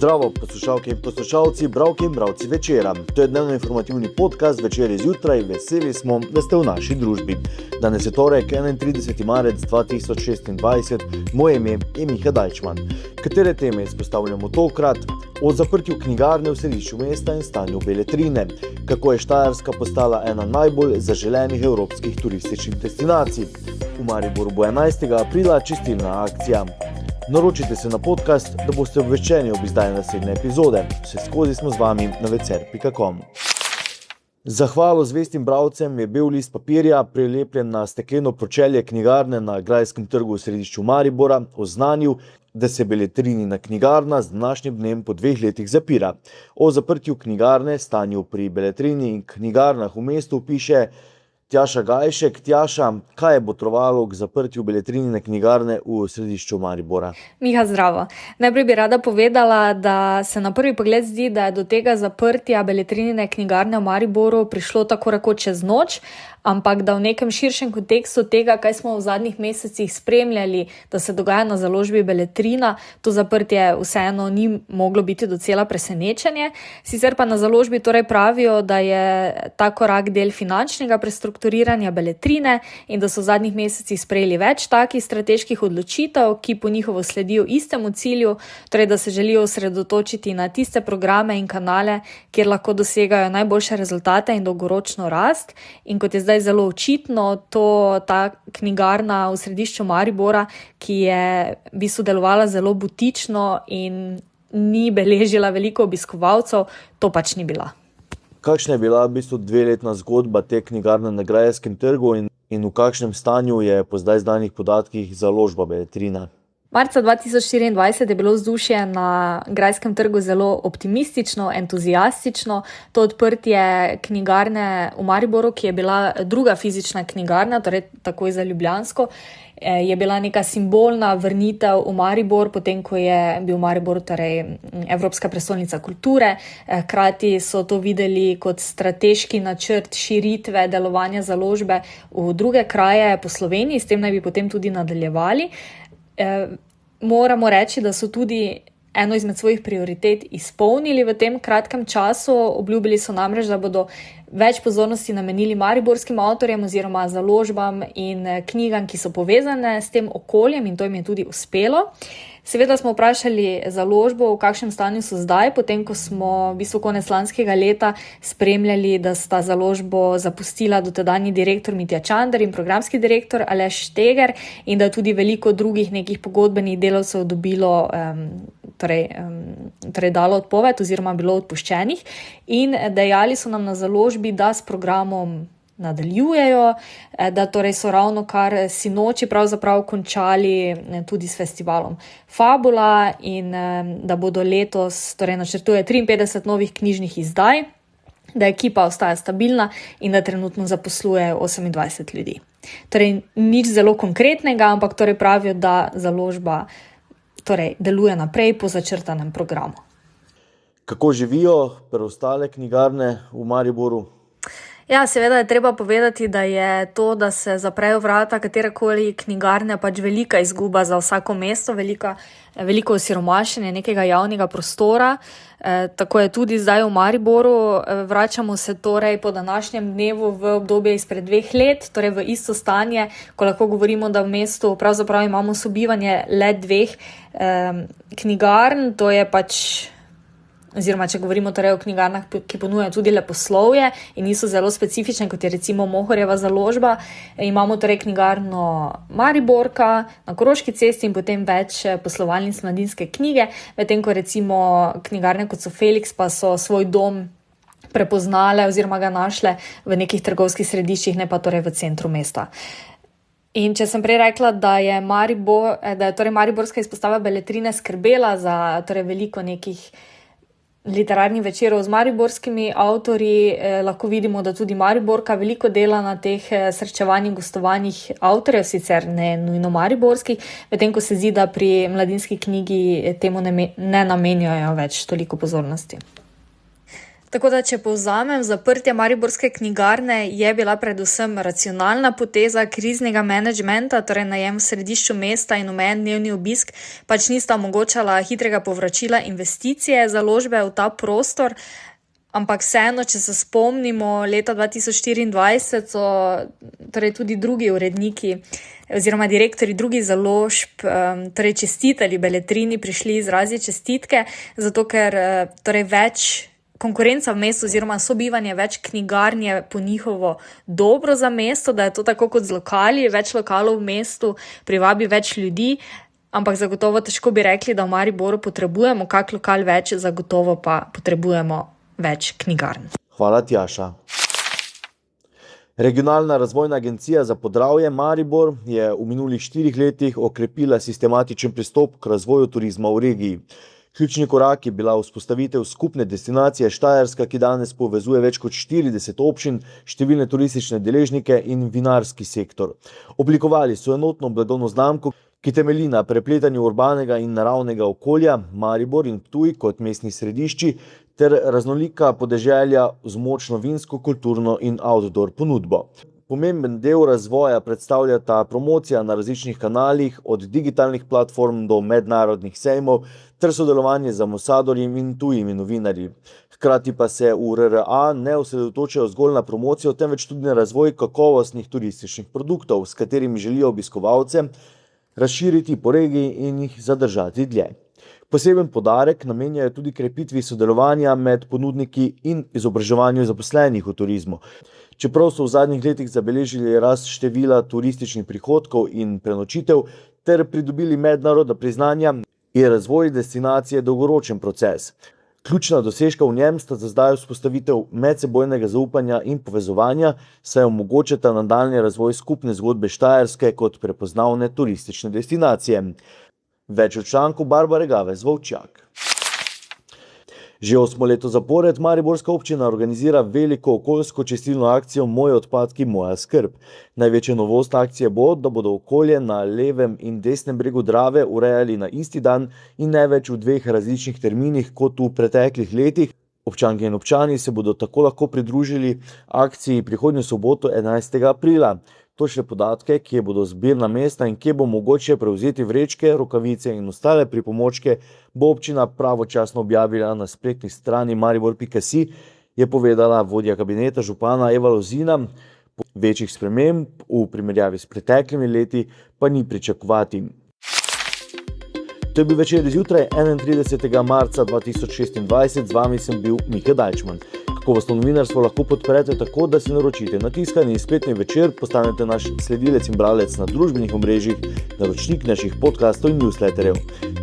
Zdravo, poslušalke in poslušalci, bralke in bralci Večera. To je dnevno informativni podcast Večer izjutraj. Veseli smo, da ste v naši družbi. Danes je torek, 31. marec 2026. Moje ime je Miha Dajčman. Katere teme izpostavljamo tokrat? O zaprtju knjigarne v središču mesta in stanju Beletrine. Kako je Štajerska postala ena najbolj zaželenih evropskih turističnih destinacij. V Mariboru bo 11. aprila čistilna akcija. Naročite se na podcast, da boste obveščeni ob izdaji naslednje epizode. Vseskozi smo z vami na vecer.com. Zahvalo zvestim bralcem je bel list papirja, prilepljen na stekleno pročelje knjigarne na Grajskem trgu v središču Maribora, oznanil, da se Beletrinina knjigarna z današnjim dnem po 2 letih zapira. O zaprtju knjigarne, stanju pri Beletrini in knjigarnah v mestu piše Tjaša Gajšek. Tjaša, kaj je botrovalo k zaprtju Beletrinine knjigarne v središču Maribora? Miha, zdravo. Najprej bi rada povedala, da se na prvi pogled zdi, da je do tega zaprtja Beletrinine knjigarne v Mariboru prišlo tako rekoč čez noč, ampak da v nekem širšem kontekstu tega, kaj smo v zadnjih mesecih spremljali, da se dogaja na založbi Beletrina, to zaprtje vseeno ni moglo biti docela presenečenje. Sicer pa na založbi torej pravijo, da je ta korak del finančnega prestrukturiranja Beletrine in da so v zadnjih mesecih sprejeli več takih strateških odločitev, ki po njihovo sledijo istemu cilju, torej da se želijo osredotočiti na tiste programe in kanale, kjer lahko dosegajo najboljše rezultate in dolgoročno rast. In kot je zdaj zelo očitno, ta knjigarna v središču Maribora, ki je v bistvu delovala zelo butično in ni beležila veliko obiskovalcev, to pač ni bila. Kakšna je bila v bistvu 2-letna zgodba te knjigarne na Grajskem trgu in v kakšnem stanju je po zdaj znanih podatkih založba Beletrina? Marca 2024 je bilo vzdušje na Grajskem trgu zelo optimistično, entuziastično. To odprtje knjigarne v Mariboru, ki je bila druga fizična knjigarna, torej takoj za ljubljansko, je bila neka simbolna vrnitev v Maribor, potem ko je bil Maribor torej Evropska prestolnica kulture. Hkrati so to videli kot strateški načrt širitve delovanja založbe v druge kraje po Sloveniji, s tem naj bi potem tudi nadaljevali. Moramo reči, da so tudi eno izmed svojih prioritet izpolnili v tem kratkem času. Obljubili so namreč, da bodo več pozornosti namenili mariborskim avtorjem oziroma založbam in knjigam, ki so povezane s tem okoljem, in to jim je tudi uspelo. Seveda smo vprašali založbo, v kakšnem stanju so zdaj, potem ko smo v bistvu konec lanskega leta spremljali, da sta založbo zapustila dotedanji direktor Mitja Čander in programski direktor Aleš Šteger in da tudi veliko drugih nekih pogodbenih delavcev dobilo, torej dalo odpoved oziroma bilo odpuščenih, in dejali so nam na založbi, da s programom nadaljujejo, da torej so ravno kar sinoči pravzaprav končali tudi s festivalom Fabula in da bodo letos, torej načrtuje 53 novih knjižnih izdaj, da ekipa ostaja stabilna in da trenutno zaposluje 28 ljudi. Torej nič zelo konkretnega, ampak torej pravijo, da založba torej deluje naprej po začrtanem programu. Kako živijo preostale knjigarne v Mariboru? Ja, seveda je treba povedati, da je to, da se zaprejo vrata katerekoli knjigarne, pač velika izguba za vsako mesto, veliko osiromašenje nekega javnega prostora. Tako je tudi zdaj v Mariboru. Vračamo se torej po današnjem dnevu v obdobje izpred 2 let, torej v isto stanje, ko lahko govorimo, da v mestu pravzaprav imamo sobivanje le 2 knjigarn, to je pač, oziroma če govorimo torej o knjigarnah, ki ponujajo tudi leposlovje in niso zelo specifične, kot je recimo Mohorjeva založba, imamo torej knjigarno Mariborka na Koroški cesti in potem več poslovalnic Mladinske knjige, medtem ko recimo knjigarne kot so Felix pa so svoj dom prepoznale oziroma ga našle v nekih trgovskih središčih, ne pa torej v centru mesta. In če sem prej rekla, da je torej mariborska izpostava Beletrine skrbela za torej veliko nekih literarnih večerov z mariborskimi avtorji, lahko vidimo, da tudi Mariborka veliko dela na teh srečevanjih, gostovanjih avtorjev, sicer ne nujno mariborskih, medtem ko se zdi, da pri Mladinski knjigi temu ne namenjajo več toliko pozornosti. Tako da, če povzamem, zaprtje mariborske knjigarne je bila predvsem racionalna poteza kriznega menedžmenta, torej najem v središču mesta in omejen dnevni obisk pač nista omogočala hitrega povračila investicije založbe v ta prostor. Ampak vseeno, če se spomnimo, leta 2024 so torej tudi drugi uredniki oziroma direktori drugih založb, torej čestitali Beletrini, prišli izraziti čestitke, zato ker torej več konkurenca v mestu oziroma sobivanje več knjigarn je po njihovo dobro za mesto, da je to tako kot z lokali, več lokalov v mestu privabi več ljudi, ampak zagotovo težko bi rekli, da v Mariboru potrebujemo kak lokal več, zagotovo pa potrebujemo več knjigarn. Hvala, Tjaša. Regionalna razvojna agencija za Podravje Maribor je v minulih 4 letih okrepila sistematičen pristop k razvoju turizma v regiji. Ključni korak je bila vzpostavitev skupne destinacije Štajerska, ki danes povezuje več kot 40 občin, številne turistične deležnike in vinarski sektor. Oblikovali so enotno blagovno znamko, ki temelji na prepletanju urbanega in naravnega okolja, Maribor in Ptuj kot mestni središči, ter raznolika podeželja z močno vinsko, kulturno in outdoor ponudbo. Pomemben del razvoja predstavljata promocija na različnih kanalih, od digitalnih platform do mednarodnih sejmov, ter sodelovanje z ambasadorji in tujimi novinarji. Hkrati pa se v RRA ne osredotočajo zgolj na promocijo, temveč tudi na razvoj kakovostnih turističnih produktov, s katerimi želijo obiskovalce razširiti po regiji in jih zadržati dlje. Poseben poudarek namenjajo tudi krepitvi sodelovanja med ponudniki in izobraževanju zaposlenih v turizmu. Čeprav so v zadnjih letih zabeležili rast števila turističnih prihodkov in prenočitev ter pridobili mednarodna priznanja, je razvoj destinacije dolgoročen proces. Ključna dosežka v njem sta za zdaj vzpostavitev medsebojnega zaupanja in povezovanja, saj omogočata nadaljnji razvoj skupne zgodbe Štajerske kot prepoznavne turistične destinacije. Več o članku Barbare Gavez Volčjak. Že 8. leto zapored mariborska občina organizira veliko okoljsko čistilno akcijo Moji odpadki, moja skrb. Največja novost akcije bo, da bodo okolje na levem in desnem bregu Drave urejali na isti dan in ne več v 2 različnih terminih kot v preteklih letih. Občanke in občani se bodo tako lahko pridružili akciji prihodnjo soboto 11. aprila. Točne podatke, kje bodo zbirna mesta in kje bo mogoče prevzeti vrečke, rokavice in ostale pripomočke, bo občina pravočasno objavila na spletni strani maribor.si, je povedala vodja kabineta župana Eva Lozina. Večjih sprememb v primerjavi s preteklimi leti pa ni pričakovati. To je bil Večer zjutraj 31. marca 2026, z vami sem bil Miha Dajčman. Kakovostno novinarstvo lahko podprete tako, da se naročite na tiskani spletni Večer, postanete naš sledilec in bralec na družbenih omrežjih, naročnik naših podcastov in newsletterjev.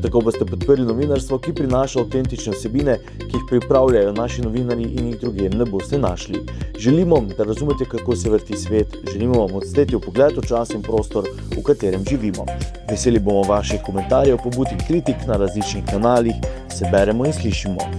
Tako boste podprli novinarstvo, ki prinaša avtentične vsebine, ki jih pripravljajo naši novinarji in jih drugje ne boste našli. Želimo, da razumete, kako se vrti svet, želimo vam odsteti vpogled v čas in prostor, v katerem živimo. Veseli bomo vaših komentarjev, pobud in kritik na različnih kanalih, se beremo in slišimo.